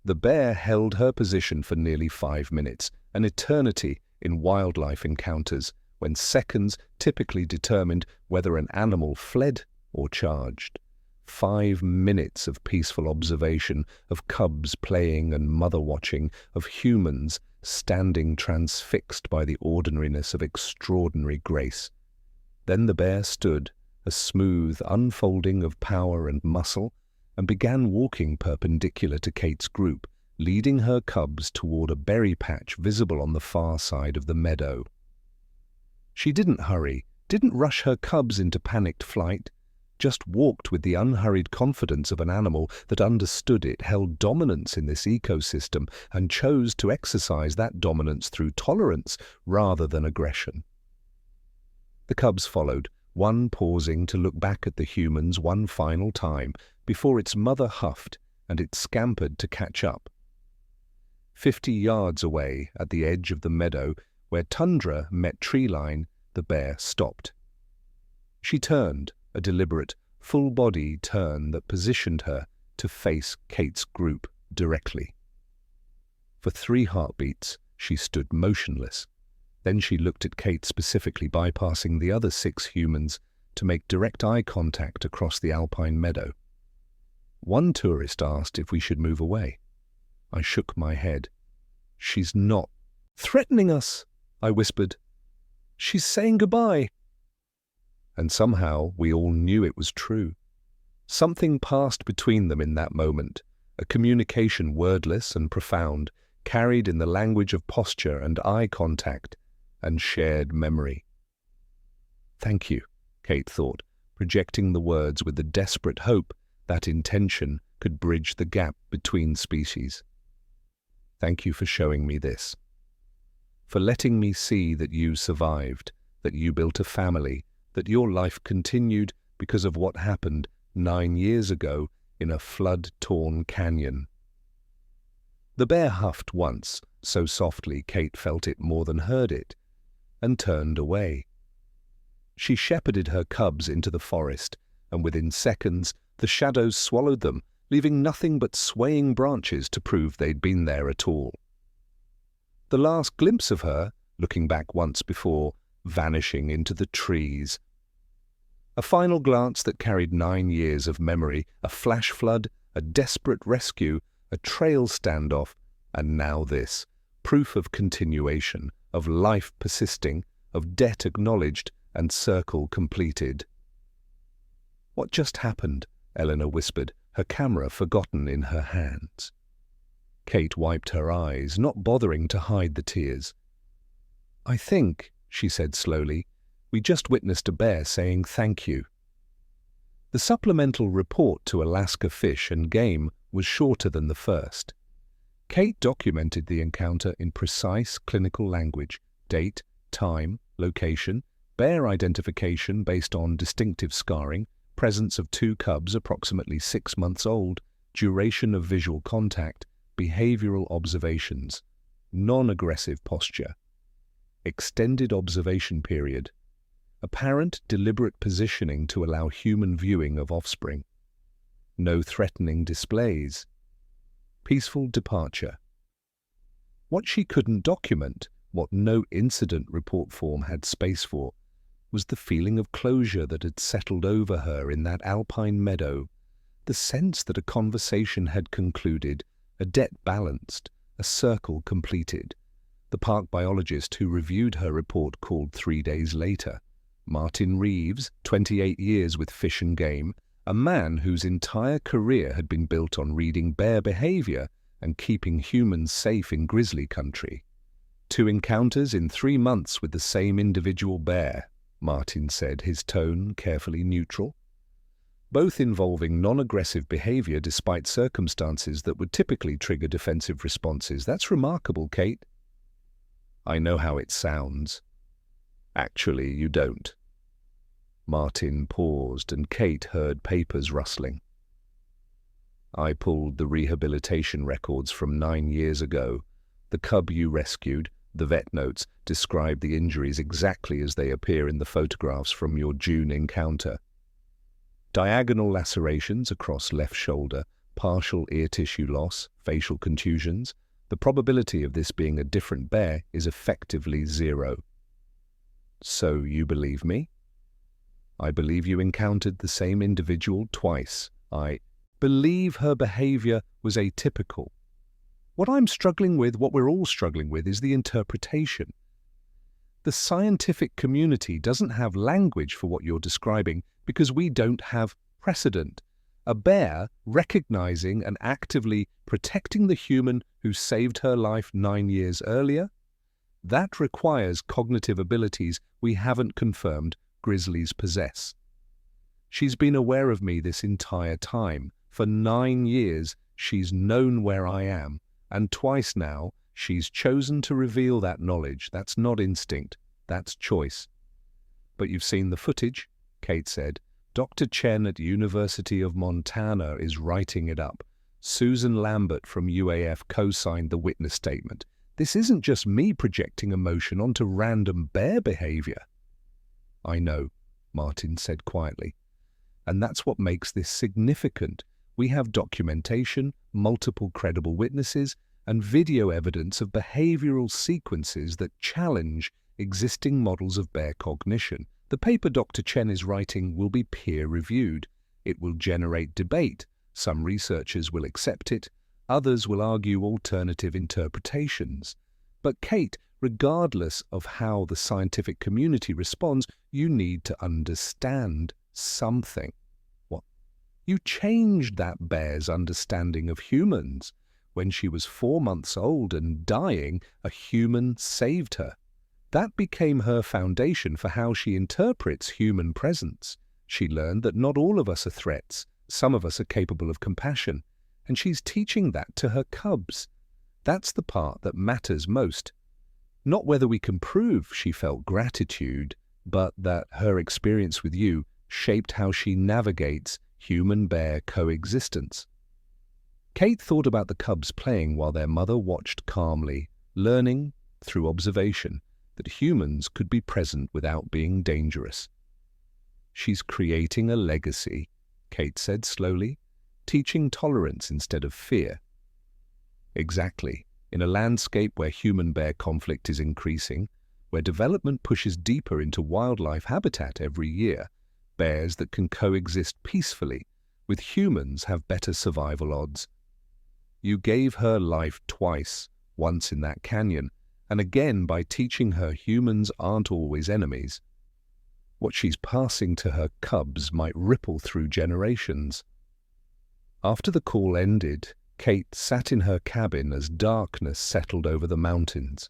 The bear held her position for nearly 5 minutes, an eternity in wildlife encounters, when seconds typically determined whether an animal fled or charged. 5 minutes of peaceful observation, of cubs playing and mother watching, of humans standing transfixed by the ordinariness of extraordinary grace. Then the bear stood, a smooth unfolding of power and muscle, and began walking perpendicular to Kate's group, leading her cubs toward a berry patch visible on the far side of the meadow. She didn't hurry, didn't rush her cubs into panicked flight, just walked with the unhurried confidence of an animal that understood it held dominance in this ecosystem and chose to exercise that dominance through tolerance rather than aggression. The cubs followed, one pausing to look back at the humans one final time before its mother huffed and it scampered to catch up. 50 yards away, at the edge of the meadow, where tundra met tree line, the bear stopped. She turned, a deliberate, full-body turn that positioned her to face Kate's group directly. For 3 heartbeats, she stood motionless. Then she looked at Kate specifically, bypassing the other 6 humans to make direct eye contact across the alpine meadow. One tourist asked if we should move away. I shook my head. "She's not threatening us," I whispered. "She's saying goodbye." And somehow we all knew it was true. Something passed between them in that moment, a communication wordless and profound, carried in the language of posture and eye contact and shared memory. "Thank you," Kate thought, projecting the words with the desperate hope that intention could bridge the gap between species. "Thank you for showing me this. For letting me see that you survived, that you built a family, that your life continued because of what happened 9 years ago in a flood-torn canyon." The bear huffed once, so softly Kate felt it more than heard it, and turned away. She shepherded her cubs into the forest, and within seconds the shadows swallowed them, leaving nothing but swaying branches to prove they'd been there at all. The last glimpse of her, looking back once before, vanishing into the trees. A final glance that carried 9 years of memory, a flash flood, a desperate rescue, a trail standoff, and now this, proof of continuation, of life persisting, of debt acknowledged and circle completed. "What just happened?" Eleanor whispered, her camera forgotten in her hands. Kate wiped her eyes, not bothering to hide the tears. "I think," she said slowly, "we just witnessed a bear saying thank you." The supplemental report to Alaska Fish and Game was shorter than the first. Kate documented the encounter in precise clinical language: date, time, location, bear identification based on distinctive scarring, presence of 2 cubs approximately 6 months old, duration of visual contact, behavioral observations, non-aggressive posture, extended observation period, apparent deliberate positioning to allow human viewing of offspring, no threatening displays, peaceful departure. What she couldn't document, what no incident report form had space for, was the feeling of closure that had settled over her in that alpine meadow, the sense that a conversation had concluded, a debt balanced, a circle completed. The park biologist who reviewed her report called 3 days later. Martin Reeves, 28 years with Fish and Game, a man whose entire career had been built on reading bear behavior and keeping humans safe in grizzly country. 2 encounters in 3 months with the same individual bear, Martin said, his tone carefully neutral. Both involving non-aggressive behavior despite circumstances that would typically trigger defensive responses. That's remarkable, Kate. "I know how it sounds." "Actually, you don't." Martin paused, and Kate heard papers rustling. "I pulled the rehabilitation records from 9 years ago. The cub you rescued, the vet notes, describe the injuries exactly as they appear in the photographs from your June encounter. Diagonal lacerations across left shoulder, partial ear tissue loss, facial contusions. The probability of this being a different bear is effectively 0. "So you believe me?" "I believe you encountered the same individual twice. I believe her behavior was atypical. What I'm struggling with, what we're all struggling with, is the interpretation. The scientific community doesn't have language for what you're describing because we don't have precedent. A bear recognizing and actively protecting the human who saved her life 9 years earlier? That requires cognitive abilities we haven't confirmed grizzlies possess. She's been aware of me this entire time. For 9 years, she's known where I am, and twice now, she's chosen to reveal that knowledge. That's not instinct, that's choice." "But you've seen the footage," Kate said. "Dr. Chen at University of Montana is writing it up. Susan Lambert from UAF co-signed the witness statement. This isn't just me projecting emotion onto random bear behavior." "I know," Martin said quietly. "And that's what makes this significant. We have documentation, multiple credible witnesses, and video evidence of behavioral sequences that challenge existing models of bear cognition. The paper Dr. Chen is writing will be peer-reviewed. It will generate debate, Some researchers will accept it, others will argue alternative interpretations. But Kate, regardless of how the scientific community responds, you need to understand something. What? You changed that bear's understanding of humans. When she was 4 months old and dying, a human saved her. That became her foundation for how she interprets human presence. She learned that not all of us are threats. Some of us are capable of compassion. And she's teaching that to her cubs. That's the part that matters most. Not whether we can prove she felt gratitude, but that her experience with you shaped how she navigates human-bear coexistence. Kate thought about the cubs playing while their mother watched calmly, learning, through observation, that humans could be present without being dangerous. She's creating a legacy, Kate said slowly, teaching tolerance instead of fear. Exactly. In a landscape where human-bear conflict is increasing, where development pushes deeper into wildlife habitat every year, bears that can coexist peacefully with humans have better survival odds. You gave her life twice, once in that canyon, and again by teaching her humans aren't always enemies. What she's passing to her cubs might ripple through generations. After the call ended, Kate sat in her cabin as darkness settled over the mountains.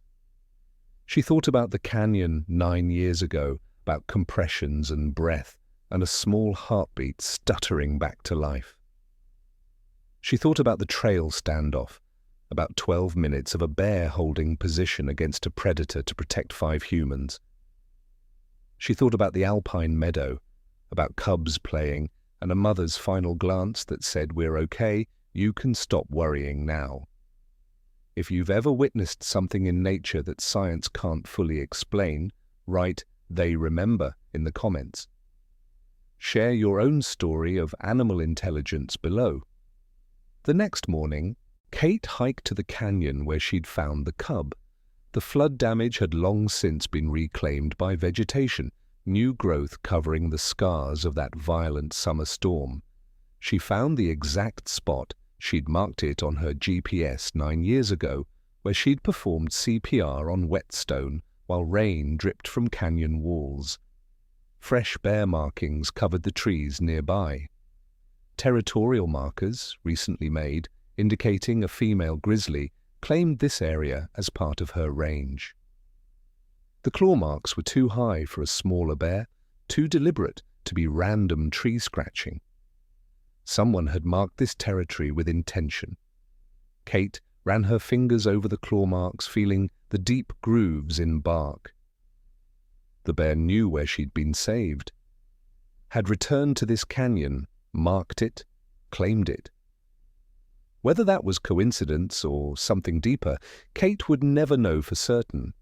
She thought about the canyon 9 years ago, about compressions and breath, and a small heartbeat stuttering back to life. She thought about the trail standoff, about 12 minutes of a bear holding position against a predator to protect 5 humans. She thought about the alpine meadow, about cubs playing, and a mother's final glance that said, "We're okay, you can stop worrying now." If you've ever witnessed something in nature that science can't fully explain, write "they remember" in the comments. Share your own story of animal intelligence below. The next morning, Kate hiked to the canyon where she'd found the cub. The flood damage had long since been reclaimed by vegetation, new growth covering the scars of that violent summer storm. She found the exact spot. She'd marked it on her GPS 9 years ago, where she'd performed CPR on wet stone while rain dripped from canyon walls. Fresh bear markings covered the trees nearby. Territorial markers, recently made, indicating a female grizzly, claimed this area as part of her range. The claw marks were too high for a smaller bear, too deliberate to be random tree scratching. Someone had marked this territory with intention. Kate ran her fingers over the claw marks, feeling the deep grooves in bark. The bear knew where she'd been saved, had returned to this canyon, marked it, claimed it. Whether that was coincidence or something deeper, Kate would never know for certain.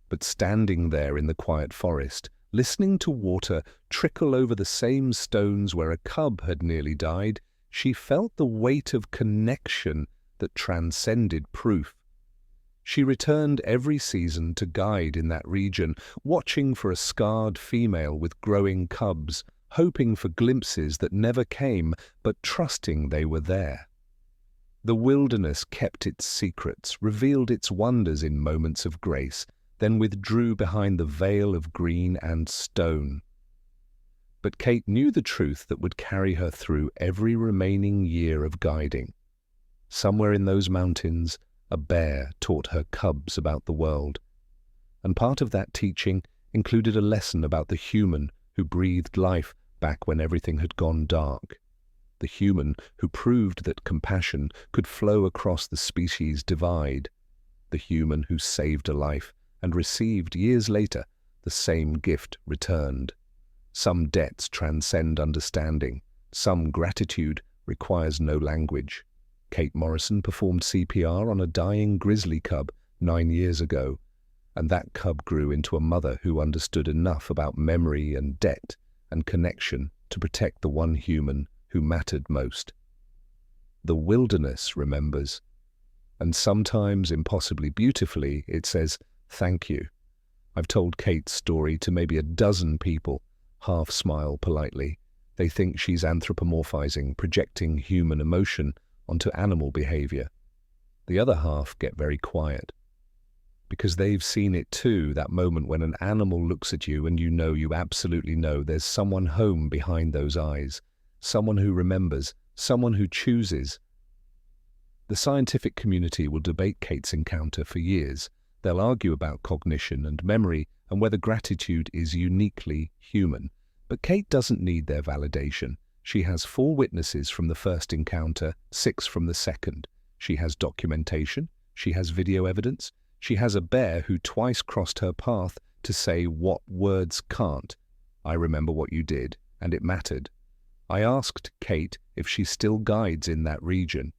But standing there in the quiet forest, listening to water trickle over the same stones where a cub had nearly died, she felt the weight of connection that transcended proof. She returned every season to guide in that region, watching for a scarred female with growing cubs, hoping for glimpses that never came, but trusting they were there. The wilderness kept its secrets, revealed its wonders in moments of grace, then withdrew behind the veil of green and stone. But Kate knew the truth that would carry her through every remaining year of guiding. Somewhere in those mountains, a bear taught her cubs about the world. And part of that teaching included a lesson about the human who breathed life back when everything had gone dark. The human who proved that compassion could flow across the species divide. The human who saved a life and received years later the same gift returned. Some debts transcend understanding. Some gratitude requires no language. Kate Morrison performed CPR on a dying grizzly cub 9 years ago, and that cub grew into a mother who understood enough about memory and debt and connection to protect the one human who mattered most. The wilderness remembers, and sometimes, impossibly beautifully, it says, "Thank you." I've told Kate's story to maybe a dozen people, half smile politely. They think she's anthropomorphizing, projecting human emotion onto animal behavior. The other half get very quiet, because they've seen it too, that moment when an animal looks at you and you absolutely know there's someone home behind those eyes, someone who remembers, someone who chooses. The scientific community will debate Kate's encounter for years. They'll argue about cognition and memory and whether gratitude is uniquely human. But Kate doesn't need their validation. She has 4 witnesses from the first encounter, 6 from the second. She has documentation. She has video evidence. She has a bear who twice crossed her path to say what words can't. I remember what you did, and it mattered. I asked Kate if she still guides in that region.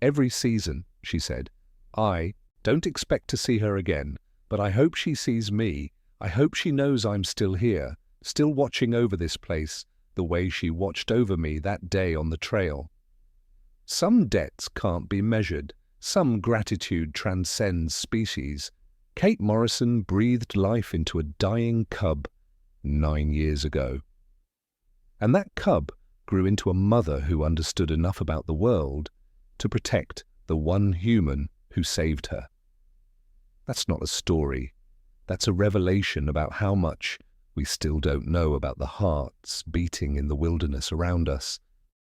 Every season, she said. I don't expect to see her again, but I hope she sees me. I hope she knows I'm still here, still watching over this place, the way she watched over me that day on the trail. Some debts can't be measured. Some gratitude transcends species. Kate Morrison breathed life into a dying cub 9 years ago. And that cub grew into a mother who understood enough about the world to protect the one human who saved her. That's not a story. That's a revelation about how much we still don't know about the hearts beating in the wilderness around us.